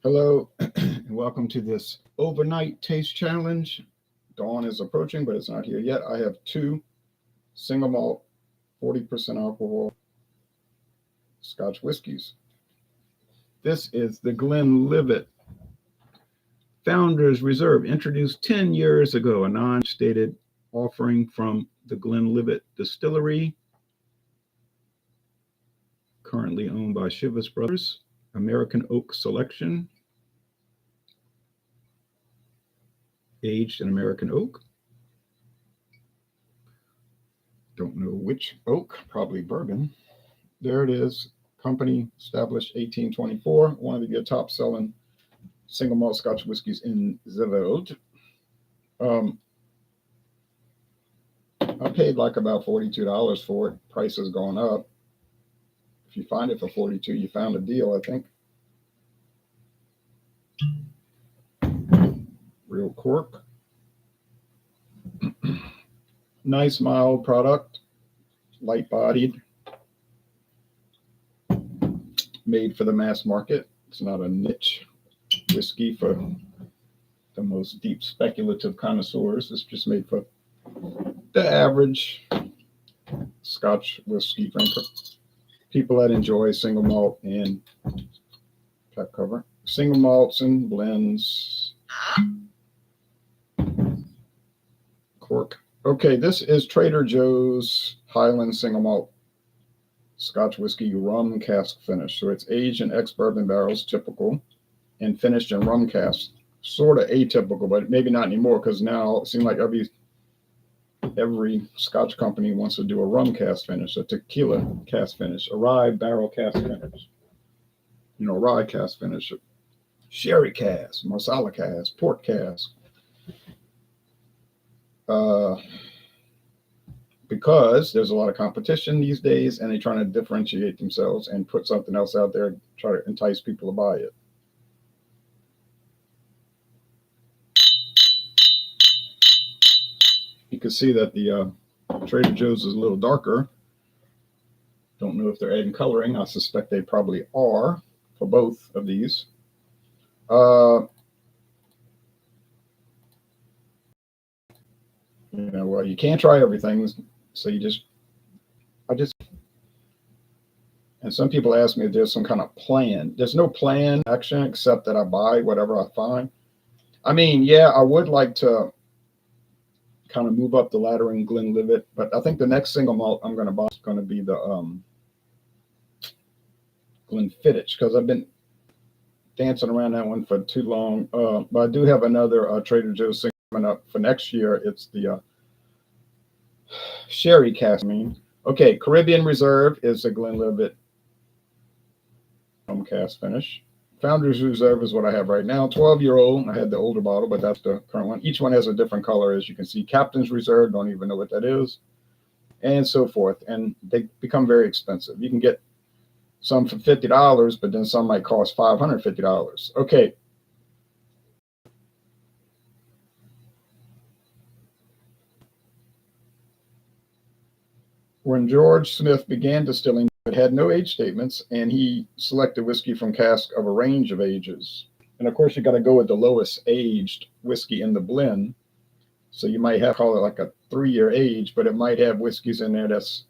Hello, and welcome to this overnight taste challenge. Dawn is approaching, but it's not here yet. I have two single malt, 40% alcohol Scotch whiskies. This is the Glenlivet Founders Reserve, introduced 10 years ago, a non stated offering from the Glenlivet Distillery, currently owned by Chivas Brothers. American Oak Selection, aged in American oak. Don't know which oak, probably bourbon. There it is. Company established 1824. One of the top selling single malt Scotch whiskies in the world. Um, I paid like about $42 for it. Price has gone up. If you find it for 42, you found a deal, I think. Real cork. Nice mild product, light bodied, made for the mass market. It's not a niche whiskey for the most deep speculative connoisseurs. It's just made for the average Scotch whiskey drinker. People that enjoy single malt and back cover. Single malts and blends. Cork. Okay, this is Trader Joe's Highland single malt Scotch whiskey rum cask finish. So it's aged in ex-bourbon barrels, typical, and finished in rum cask. Sort of atypical, but maybe not anymore because now it seems like every Scotch company wants to do a rum cask finish, a tequila cask finish, a rye barrel cask finish, rye cask finish, sherry cask, marsala cask, port cask. Because there's a lot of competition these days and they're trying to differentiate themselves and put something else out there, try to entice people to buy it. You can see that the Trader Joe's is a little darker. Don't know if they're adding coloring. I suspect they probably are for both of these. Well, you can't try everything, so and some people ask me if there's some kind of plan. There's no plan action except that I buy whatever I find. I mean, yeah, I would like to kind of move up the ladder in Glenlivet, but I think the next single malt I'm going to buy is going to be the Glenfiddich, because I've been dancing around that one for too long. But I do have another Trader Joe's single coming up for next year. It's the sherry cask. Okay, Caribbean Reserve is a Glenlivet cask finish. Founders Reserve is what I have right now. 12-year-old. I had the older bottle, but that's the current one. Each one has a different color, as you can see. Captain's Reserve, don't even know what that is, and so forth. And they become very expensive. You can get some for $50, but then some might cost $550. Okay. When George Smith began distilling, it had no age statements, and he selected whiskey from casks of a range of ages. And of course, you got to go with the lowest aged whiskey in the blend. So you might have to call it like a 3-year age, but it might have whiskeys in there that's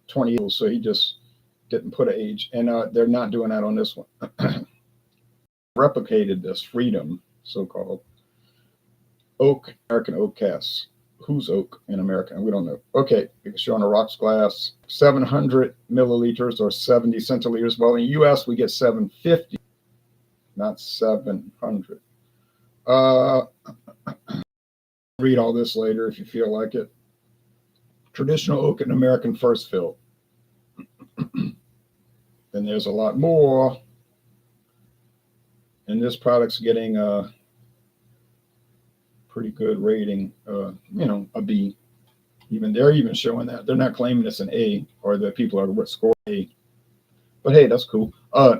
20 years. So he just didn't put an age, and they're not doing that on this one. Replicated this Freedom, so-called oak, American oak casks. Who's oak in America? We don't know. Okay, it's showing a rocks glass, 700 milliliters or 70 centiliters. Well, in the U.S., we get 750, not 700. Read all this later if you feel like it. Traditional oak and American first fill. Then there's a lot more. And this product's getting a pretty good rating, a B. They're even showing that. They're not claiming it's an A, or that people are scoring A. But hey, that's cool.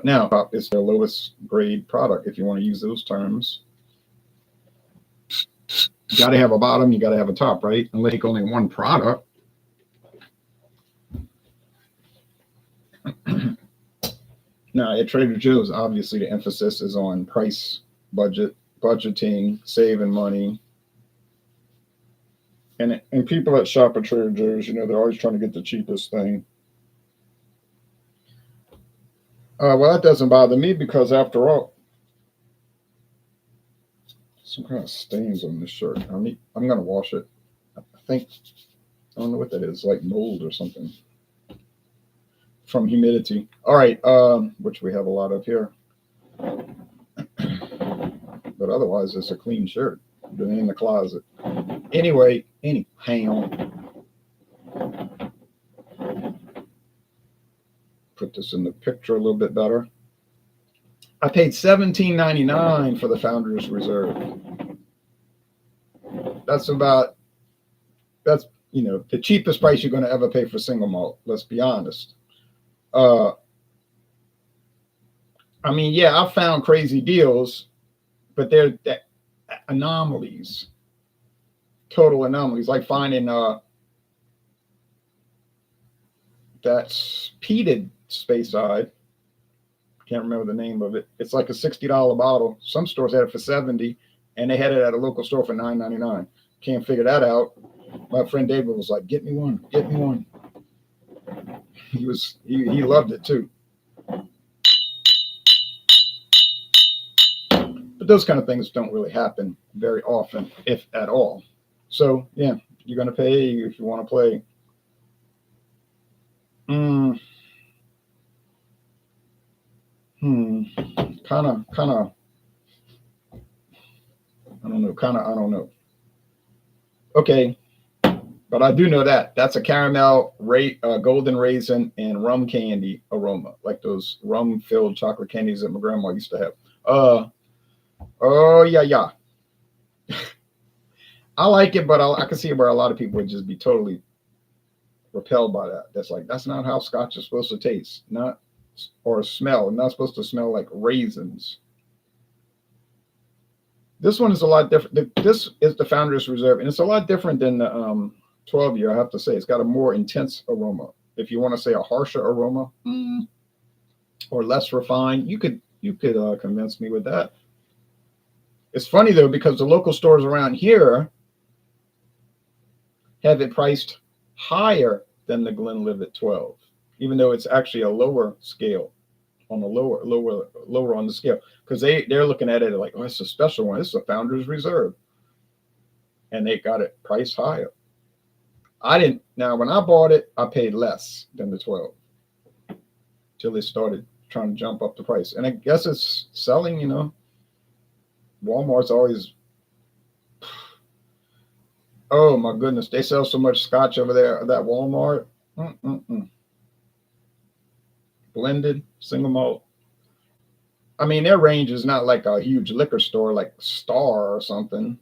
Now, it's their lowest grade product, if you want to use those terms. You got to have a bottom, you got to have a top, right? Unless you take only one product. Now at Trader Joe's, obviously the emphasis is on price, budgeting, saving money. And people that shop at Trader Joe's, they're always trying to get the cheapest thing. Well, that doesn't bother me because after all, some kind of stains on this shirt. I'm gonna wash it. I think I don't know what that is, like mold or something from humidity. All right, which we have a lot of here. But otherwise, it's a clean shirt. Been in the closet. Anyway, anyhow, put this in the picture a little bit better. I paid $17.99 for the Founders Reserve. That's the cheapest price you're going to ever pay for single malt. Let's be honest. I mean, yeah, I found crazy deals, but they're anomalies, total anomalies, like finding that's peated Speyside. Can't remember the name of it. It's like a $60 bottle. Some stores had it for $70, and they had it at a local store for $9.99. Can't figure that out. My friend David was like, "Get me one, get me one." He loved it too. But those kind of things don't really happen very often, if at all. So yeah, you're gonna pay if you want to play. Kind of. I don't know. Okay, but I do know that's a caramel, golden raisin, and rum candy aroma, like those rum-filled chocolate candies that my grandma used to have. Oh yeah. I like it, but I can see where a lot of people would just be totally repelled by that. That's not how Scotch is supposed to taste, or smell. Not supposed to smell like raisins. This one is a lot different. This is the Founders Reserve, and it's a lot different than the 12-year. I have to say, it's got a more intense aroma. If you want to say a harsher aroma or less refined, you could convince me with that. It's funny though, because the local stores around here have it priced higher than the Glenlivet 12, even though it's actually a lower scale, on the lower on the scale, because they're looking at it like, oh, it's a special one. It's a Founders Reserve, and they got it priced higher. I didn't. Now, when I bought it, I paid less than the 12 till they started trying to jump up the price, and I guess it's selling. Walmart's always. Oh my goodness, they sell so much Scotch over there at that Walmart. Blended, single malt. I mean, their range is not like a huge liquor store like Star or something,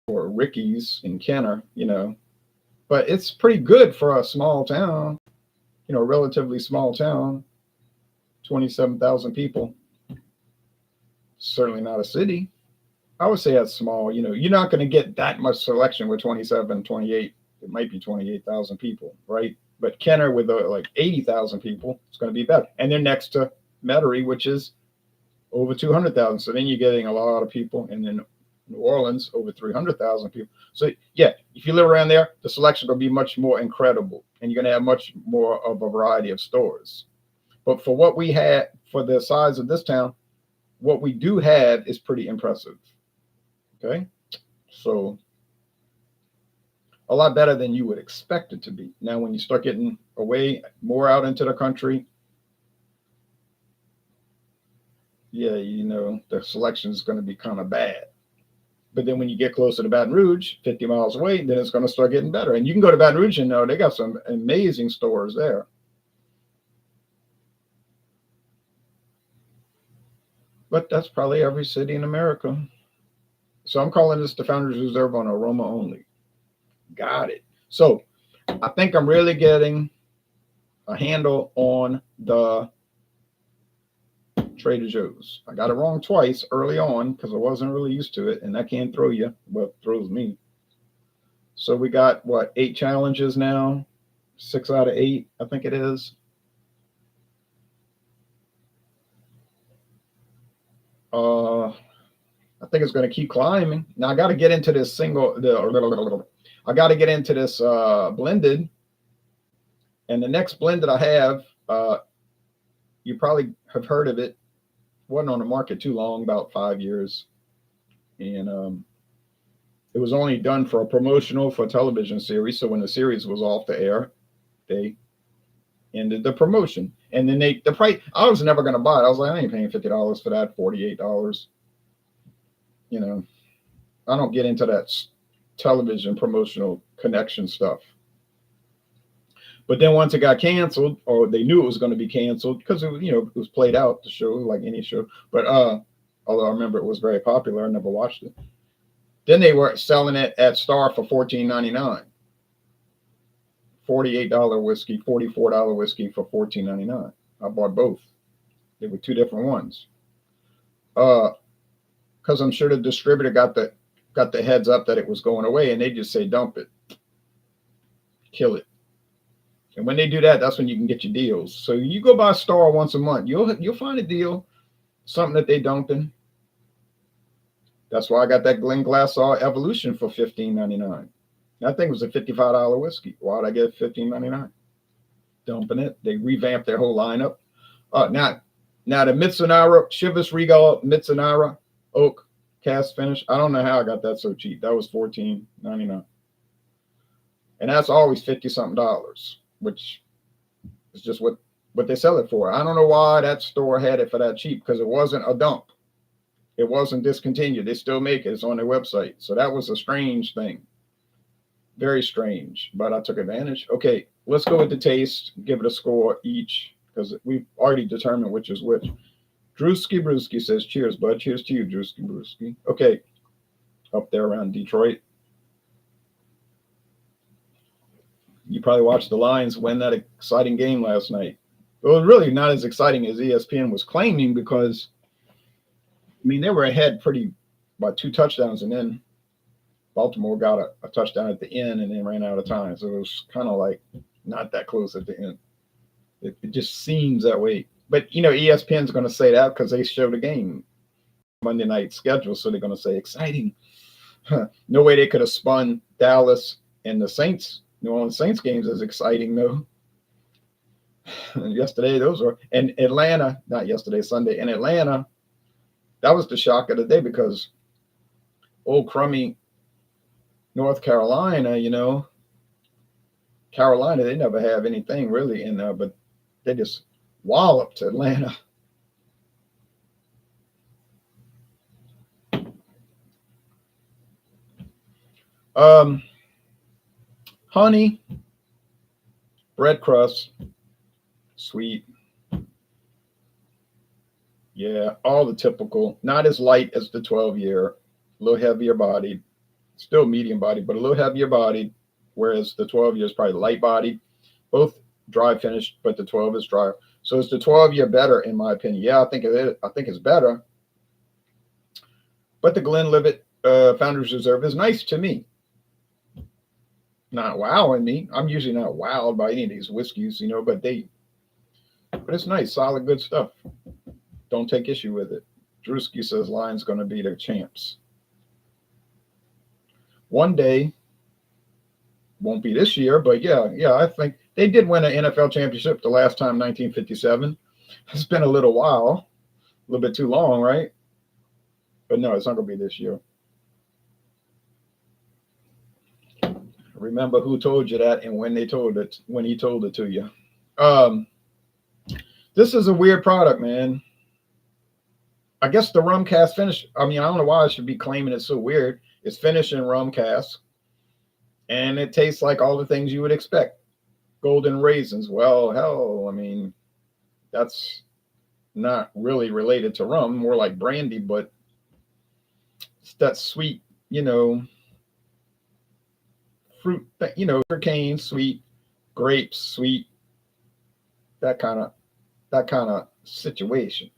or Ricky's in Kenner, but it's pretty good for a small town, relatively small town, 27,000 people. Certainly not a city. I would say that's small. You're not going to get that much selection with 27, 28. It might be 28,000 people, right? But Kenner with like 80,000 people, it's going to be better. And they're next to Metairie, which is over 200,000. So then you're getting a lot of people. And then New Orleans, over 300,000 people. So yeah, if you live around there, the selection will be much more incredible. And you're going to have much more of a variety of stores. But for what we had, for the size of this town, what we do have is pretty impressive. Okay, so a lot better than you would expect it to be. Now, when you start getting away more out into the country, yeah, the selection is going to be kind of bad. But then when you get closer to Baton Rouge, 50 miles away, then it's going to start getting better. And you can go to Baton Rouge and they got some amazing stores there. But that's probably every city in America. So I'm calling this the Founders Reserve on aroma only. Got it. So I think I'm really getting a handle on the Trader Joe's. I got it wrong twice early on because I wasn't really used to it, and that can throw you. Well, it throws me. So we got 8 challenges now, 6 out of 8, I think it is. I think it's going to keep climbing. Now I got to get into this I got to get into this blended, and the next blended I have, you probably have heard of it. Wasn't on the market too long, about 5 years, and it was only done for a promotional for a television series. So when the series was off the air, they ended the promotion, and then the price. I was never going to buy it. I was like, I ain't paying $50 for that. $48. You know, I don't get into that television promotional connection stuff. But then once it got canceled, or they knew it was going to be canceled because it was played out, the show, like any show. But although I remember it was very popular, I never watched it. Then they were selling it at Star for $14.99. $48 whiskey, $44 whiskey for $14.99. I bought both. They were two different ones. Because I'm sure the distributor got the heads up that it was going away, and they just say dump it, kill it. And when they do that, that's when you can get your deals. So you go buy Star once a month, you'll find a deal, something that they dumping. That's why I got that Glenglassaugh Evolution for $15.99. That thing was a $55 whiskey. Why'd I get $15.99? Dumping it. They revamped their whole lineup. Now the Mitsunara, Chivas Regal Mitsunara Oak Cask Finish. I don't know how I got that so cheap. That was $14.99. And that's always $50-something, which is just what they sell it for. I don't know why that store had it for that cheap, because it wasn't a dump. It wasn't discontinued. They still make it. It's on their website. So that was a strange thing. Very strange, but I took advantage. Okay, let's go with the taste. Give it a score each, because we've already determined which is which. Drewski Brewski says, cheers, bud. Cheers to you, Drewski Brewski. Okay, up there around Detroit. You probably watched the Lions win that exciting game last night. It was really not as exciting as ESPN was claiming, because, I mean, they were ahead by 2 touchdowns, and then Baltimore got a touchdown at the end and then ran out of time. So it was kind of like not that close at the end. It just seems that way. But, ESPN's going to say that because they show the game Monday night schedule. So they're going to say exciting. No way they could have spun Dallas and the New Orleans Saints games as exciting, though. Yesterday, those were. And Atlanta, not yesterday, Sunday. In Atlanta, that was the shock of the day, because old crummy North Carolina, Carolina, they never have anything really in there, but they just walloped Atlanta. Honey, bread crust, sweet. Yeah, all the typical. Not as light as the 12-year, a little heavier bodied. Still medium bodied, but a little heavier bodied, whereas the 12-year is probably light bodied. Both dry finished, but the 12 is drier. So is the 12-year better, in my opinion? Yeah, I think it is. I think it's better. But the Glenlivet Founders Reserve is nice to me. Not wowing me. I'm usually not wowed by any of these whiskeys, but it's nice, solid, good stuff. Don't take issue with it. Drewski says Lions going to be the champs. One day, won't be this year, but yeah, I think they did win an NFL championship the last time, 1957. It's been a little while, a little bit too long, right? But no, it's not going to be this year. Remember who told you that and when he told it to you. This is a weird product, man. I guess the rum cask finish. I mean, I don't know why I should be claiming it's so weird. It's finished in rum cask, and it tastes like all the things you would expect. Golden raisins. Well, hell, I mean, that's not really related to rum, more like brandy, but it's that sweet, fruit, cane, sweet, grapes, sweet, that kind of situation.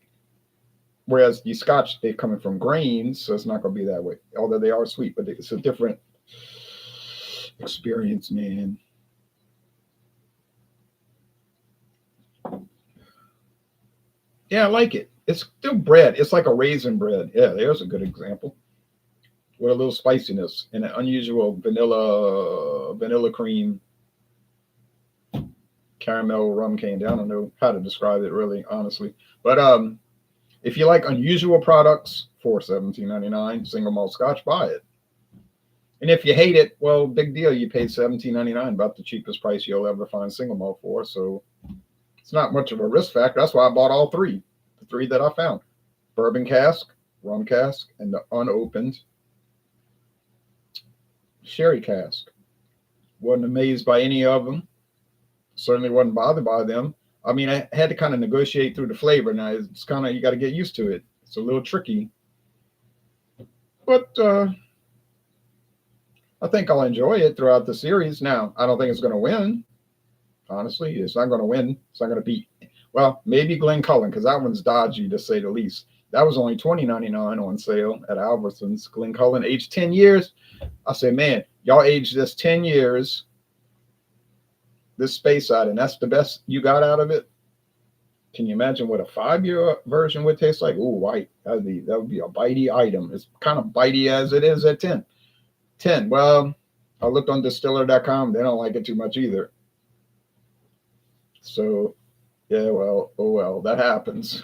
Whereas the Scotch, they're coming from grains, so it's not going to be that way. Although they are sweet, but it's a different experience, man. Yeah, I like it. It's still bread. It's like a raisin bread. Yeah, there's a good example with a little spiciness and an unusual vanilla cream caramel rum candy. I don't know how to describe it really, honestly. But if you like unusual products for 17.99 single malt Scotch, buy it. And if you hate it, well, big deal. You paid 17.99, about the cheapest price you'll ever find single malt for. So it's not much of a risk factor. That's why I bought all three, the three that I found: bourbon cask, rum cask, and the unopened sherry cask. Wasn't amazed by any of them. Certainly wasn't bothered by them. I mean, I had to kind of negotiate through the flavor. Now it's kind of, you got to get used to it. It's a little tricky, but I think I'll enjoy it throughout the series. Now I don't think it's going to win. Honestly, it's not going to win. It's not going to beat. Well, maybe Glencullen, because that one's dodgy to say the least. That was only $20.99 on sale at Albertsons. Glencullen, aged 10 years. I say, man, y'all aged this 10 years, this space out, and that's the best you got out of it. Can you imagine what a 5-year version would taste like? Ooh, white. That would be a bitey item. It's kind of bitey as it is at 10. 10. Well, I looked on distiller.com. They don't like it too much either. So, yeah, well, oh well, that happens.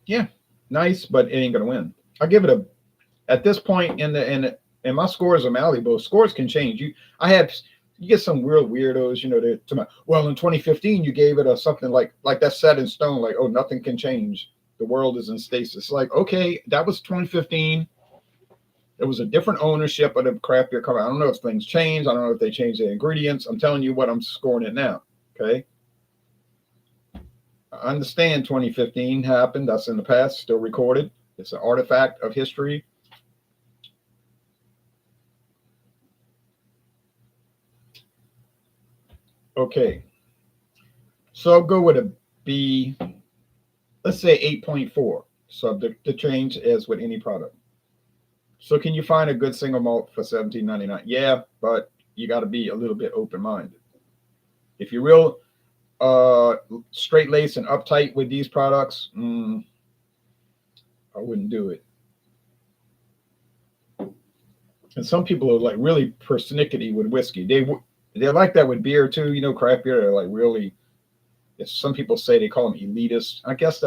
Yeah, nice, but it ain't gonna win. I give it a, at this point in my scores are malleable. Scores can change. You get some real weirdos, well, in 2015 you gave it a something like that's set in stone, like, oh, nothing can change. The world is in stasis. Like, okay, that was 2015. It was a different ownership of the craft beer company. I don't know if things change. I don't know if they change the ingredients. I'm telling you what I'm scoring it now. Okay. I understand 2015 happened. That's in the past, still recorded. It's an artifact of history. Okay. So I'll go with a B, let's say 8.4, subject to change as with any product. So can you find a good single malt for $17.99? Yeah, but you got to be a little bit open-minded. If you're real straight laced and uptight with these products, I wouldn't do it. And some people are like really persnickety with whiskey. They're like that with beer too. Craft beer. They're like really. Some people say they call them elitist. I guess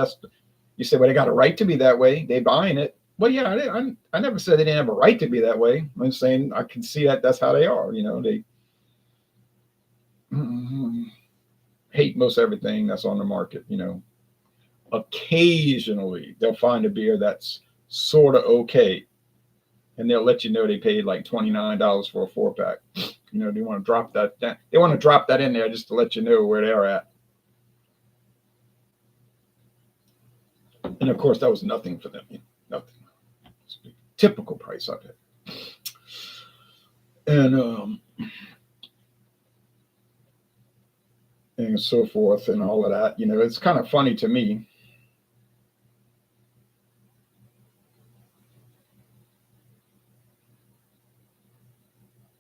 you say, well, they got a right to be that way. They buying it. Well, yeah, I never said they didn't have a right to be that way. I'm saying I can see that that's how they are. They hate most everything that's on the market. Occasionally they'll find a beer that's sort of okay, and they'll let you know they paid like $29 for a 4-pack. They want to drop that. They want to drop that in there just to let you know where they're at. And of course, that was nothing for them. Nothing. Typical price up it. And so forth and all of that. It's kind of funny to me.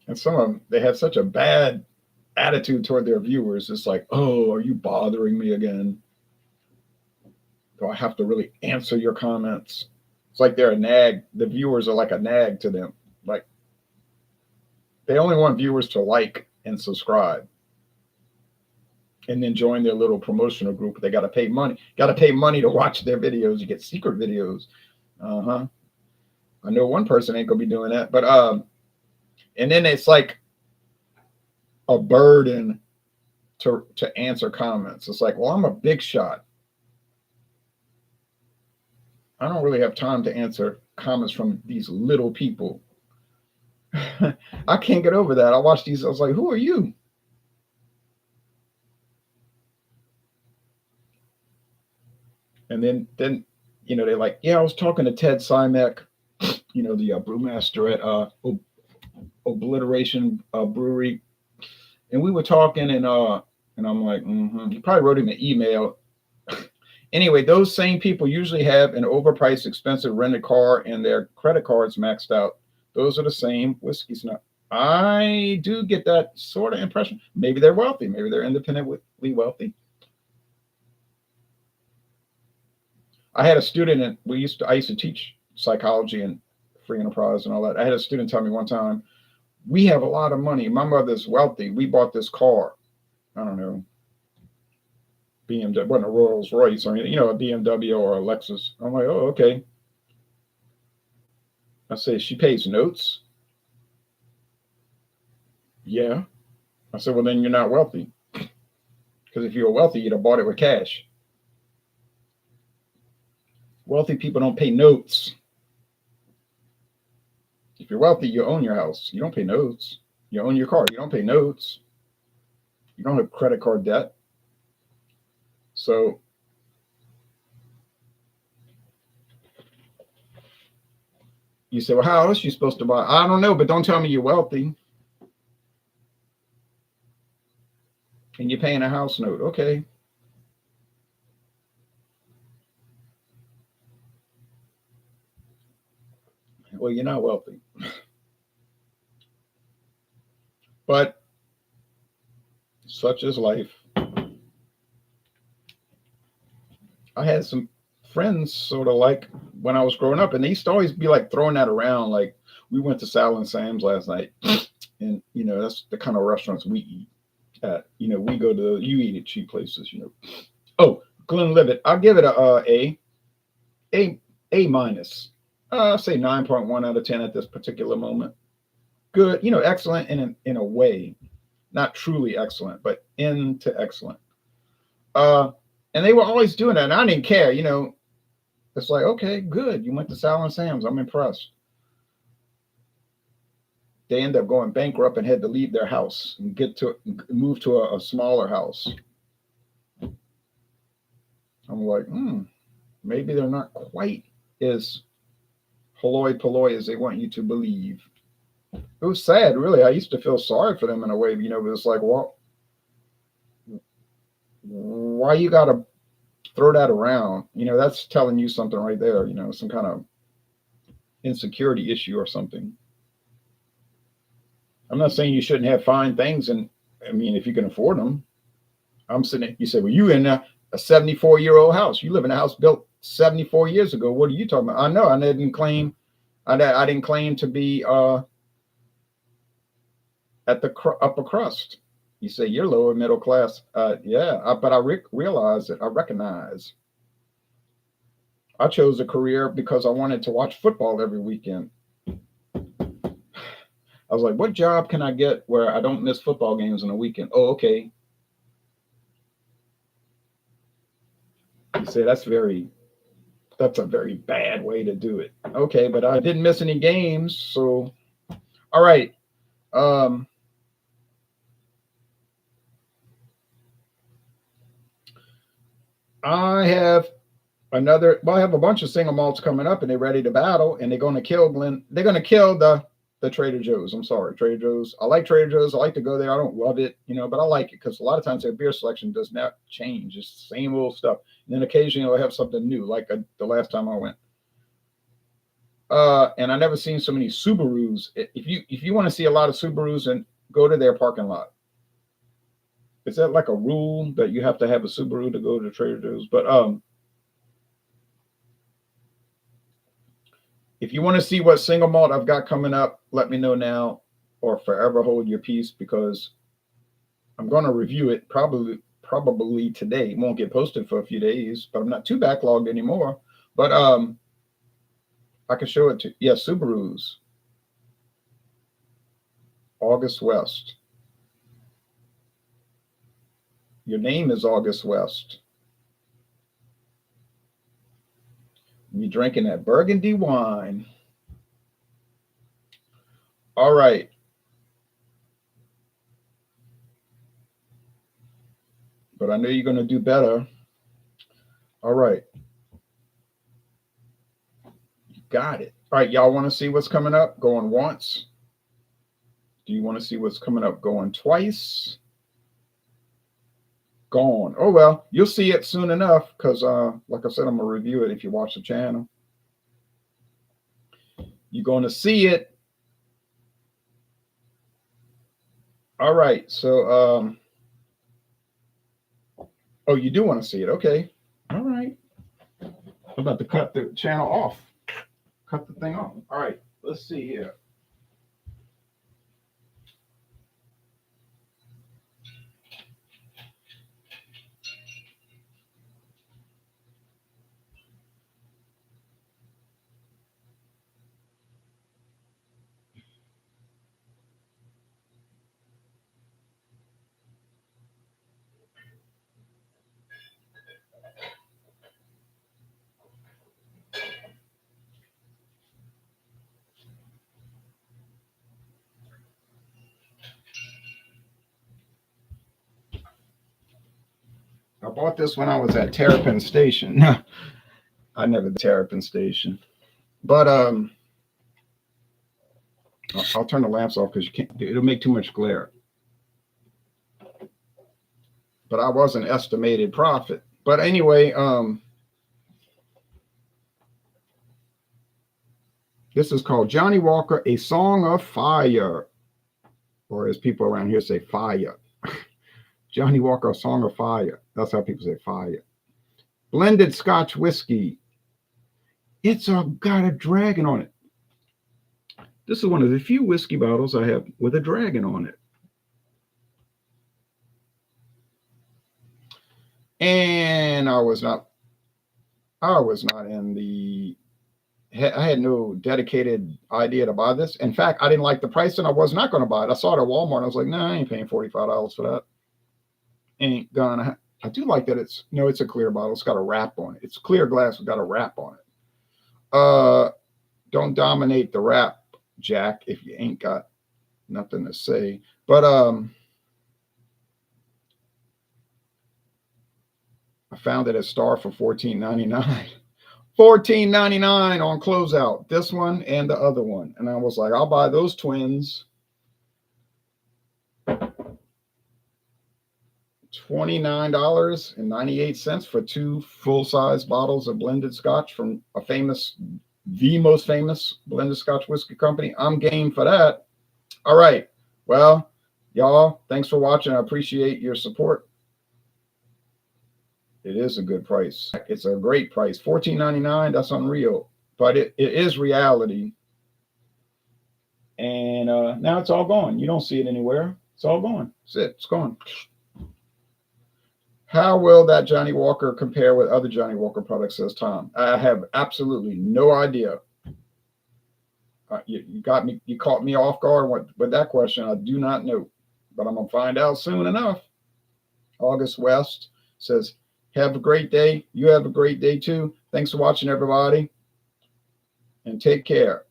And some of them, they have such a bad attitude toward their viewers. It's like, oh, are you bothering me again? Do I have to really answer your comments? It's like they're a nag. The viewers are like a nag to them. Like, they only want viewers to like and subscribe and then join their little promotional group. They got to pay money. Got to pay money to watch their videos. You get secret videos. I know one person ain't gonna be doing that, but and then it's like a burden to answer comments. It's like, well, I'm a big shot. I don't really have time to answer comments from these little people. I can't get over that. I watched these. I was like, who are you? And then they're like, yeah, I was talking to Ted Simek, the brewmaster at Obliteration Brewery, and we were talking, and I'm like, He probably wrote him an email. Anyway, those same people usually have an overpriced, expensive rented car and their credit cards maxed out. Those are the same whiskey I do get that sort of impression. Maybe they're wealthy. Maybe they're independently wealthy. I had a student, and I used to teach psychology and free enterprise and all that. I had a student tell me one time, "We have a lot of money. My mother's wealthy. We bought this car. I don't know, BMW, wasn't a Rolls Royce or anything, a BMW or a Lexus." I'm like, "Oh, okay." I say, "She pays notes." Yeah. I said, "Well, then you're not wealthy. Because if you were wealthy, you'd have bought it with cash. Wealthy people don't pay notes. If you're wealthy, you own your house. You don't pay notes. You own your car. You don't pay notes. You don't have credit card debt." So you say, "Well, how else are you supposed to buy?" I don't know, but don't tell me you're wealthy and you're paying a house note. Okay. Well, you're not wealthy. But such is life. I had some friends sort of like when I was growing up, and they used to always be like throwing that around. Like, we went to Sal and Sam's last night, and that's the kind of restaurants we eat at. We go to, you eat at cheap places. Oh, Glenlivet, I'll give it a A minus. Say 9.1 out of 10 at this particular moment. Good, excellent in a way, not truly excellent, but into excellent. Uh, and they were always doing that, and I didn't care. It's like, okay, good. You went to Sal and Sam's. I'm impressed. They end up going bankrupt and had to leave their house and move to a smaller house. I'm like, maybe they're not quite as hoi polloi as they want you to believe. It was sad, really. I used to feel sorry for them in a way, but it's like, well, why you got to throw that around? That's telling you something right there, some kind of insecurity issue or something. I'm not saying you shouldn't have fine things, and I mean, if you can afford them. I'm sitting, you say, well, you in a 74-year-old house. You live in a house built 74 years ago. What are you talking about? I know. I didn't claim to be at the upper crust. You say you're lower middle class. Yeah, but I realize it. I recognize. I chose a career because I wanted to watch football every weekend. I was like, what job can I get where I don't miss football games on a weekend? Oh, okay. You say that's a very bad way to do it. Okay, but I didn't miss any games, so all right. I have I have a bunch of single malts coming up, and they're ready to battle, and they're going to kill They're going to kill the Trader Joe's. I'm sorry, Trader Joe's. I like Trader Joe's. I like to go there. I don't love it, but I like it because a lot of times their beer selection does not change. It's the same old stuff. And then occasionally they'll have something new, like the last time I went. And I never seen so many Subarus. If you want to see a lot of Subarus, and go to their parking lot. Is that like a rule that you have to have a Subaru to go to Trader Joe's? But if you want to see what single malt I've got coming up, let me know now, or forever hold your peace, because I'm going to review it probably today. It won't get posted for a few days, but I'm not too backlogged anymore. But I can show it to you. Yeah, Subarus. August West. Your name is August West. You're drinking that burgundy wine. All right. But I know you're going to do better. All right. You got it. All right. Y'all want to see what's coming up going once? Do you want to see what's coming up going twice? Gone. Oh, well, you'll see it soon enough because, like I said, I'm going to review it if you watch the channel. You're going to see it All right. So, oh, you do want to see it? Okay. All right. I'm about to cut the channel off. Cut the thing off. All right. Let's see here. I bought this when I was at Terrapin Station. I never did Terrapin Station, but I'll turn the lamps off because you can't. It'll make too much glare. But I was an estimated profit. But anyway, this is called Johnny Walker, A Song of Fire, or as people around here say, fire. Johnny Walker, A Song of Fire. That's how people say fire. Blended Scotch whiskey. It's got a dragon on it. This is one of the few whiskey bottles I have with a dragon on it. And I was not in the, I had no dedicated idea to buy this. In fact, I didn't like the price and I was not going to buy it. I saw it at Walmart and I was like, nah, I ain't paying $45 for that. Ain't gonna. I do like that it's a clear bottle. It's got a wrap on it. It's clear glass. It's got a wrap on it. Don't dominate the wrap, Jack, if you ain't got nothing to say. But I found it at Star for $14.99. $14.99 on closeout. This one and the other one. And I was like, I'll buy those twins. $29.98 for two full-size bottles of blended Scotch from the most famous blended Scotch whiskey company. I'm game for that. All right. Well, y'all, thanks for watching. I appreciate your support. It is a good price. It's a great price. $14.99. That's unreal, but it is reality. And now it's all gone. You don't see it anywhere. It's all gone. That's it. It's gone. How will that Johnny Walker compare with other Johnny Walker products, says Tom? I have absolutely no idea. You got me. You caught me off guard with that question. I do not know, but I'm going to find out soon enough. August West says, have a great day. You have a great day too. Thanks for watching, everybody, and take care.